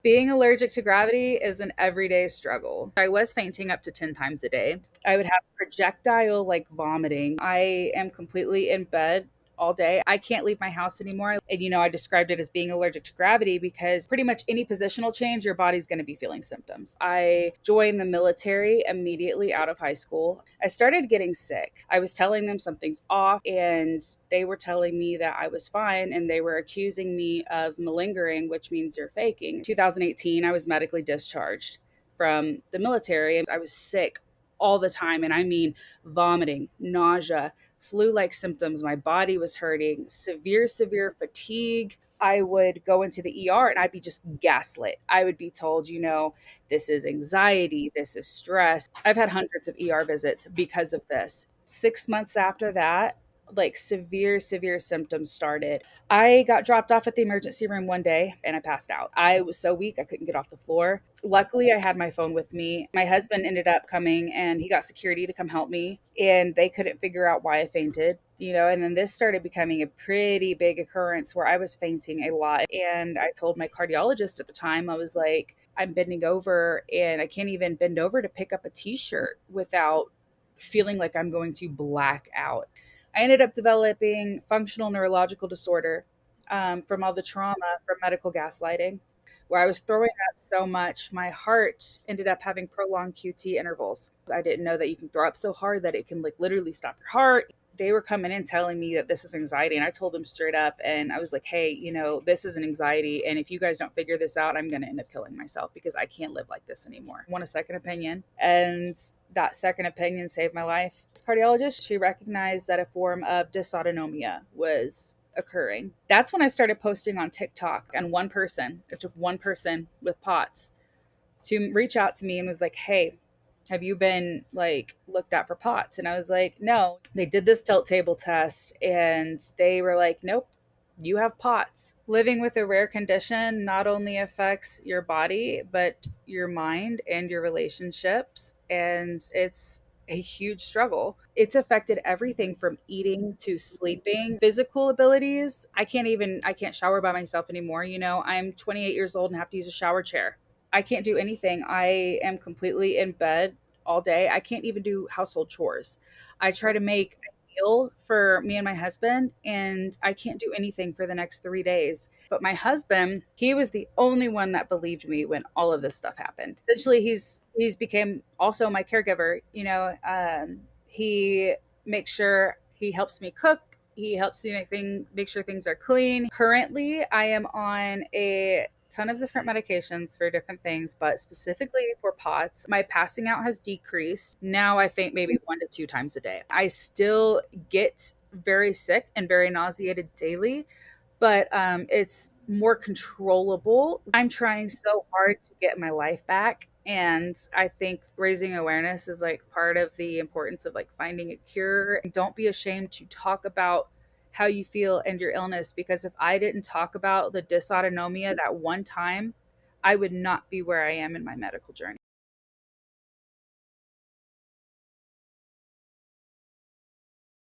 Being allergic to gravity is an everyday struggle. I was fainting up to 10 times a day. I would have projectile like vomiting. I am completely in bed all day. I can't leave my house anymore. And, I described it as being allergic to gravity because pretty much any positional change, your body's going to be feeling symptoms. I joined the military immediately out of high school. I started getting sick. I was telling them something's off, and they were telling me that I was fine, and they were accusing me of malingering, which means you're faking. 2018, I was medically discharged from the military. I was sick all the time, and I mean vomiting, nausea, flu like symptoms. My body was hurting, severe fatigue. I would go into the ER and I'd be just gaslit. I would be told, this is anxiety, this is stress. I've had hundreds of ER visits because of this. 6 months after that, like severe symptoms started. I got dropped off at the emergency room one day and I passed out. I was so weak, I couldn't get off the floor. Luckily, I had my phone with me. My husband ended up coming and he got security to come help me, and they couldn't figure out why I fainted. And then this started becoming a pretty big occurrence where I was fainting a lot. And I told my cardiologist at the time, I was like, I'm bending over and I can't even bend over to pick up a t shirt without feeling like I'm going to black out. I ended up developing functional neurological disorder from all the trauma from medical gaslighting, where I was throwing up so much, my heart ended up having prolonged QT intervals. I didn't know that you can throw up so hard that it can like literally stop your heart. They were coming in telling me that this is anxiety, and I told them straight up, and I was like, hey, this is an anxiety, and if you guys don't figure this out, I'm going to end up killing myself because I can't live like this anymore. I want a second opinion, and that second opinion saved my life. This cardiologist, she recognized that a form of dysautonomia was occurring. That's when I started posting on TikTok, and it took one person with POTS to reach out to me and was like, hey, have you been like looked at for POTS? And I was like, no. They did this tilt table test and they were like, nope, you have POTS. Living with a rare condition not only affects your body, but your mind and your relationships. And it's a huge struggle. It's affected everything from eating to sleeping, physical abilities. I can't shower by myself anymore. I'm 28 years old and have to use a shower chair. I can't do anything. I am completely in bed all day. I can't even do household chores. I try to make a meal for me and my husband, and I can't do anything for the next 3 days. But my husband, he was the only one that believed me when all of this stuff happened. Essentially, he's became also my caregiver. He makes sure he helps me cook. He helps me make sure things are clean. Currently, I am on a ton of different medications for different things, but specifically for POTS, my passing out has decreased. Now I faint maybe 1 to 2 times a day. I still get very sick and very nauseated daily, but it's more controllable. I'm trying so hard to get my life back. And I think raising awareness is like part of the importance of like finding a cure. Don't be ashamed to talk about how you feel and your illness, because if I didn't talk about the dysautonomia that one time, I would not be where I am in my medical journey.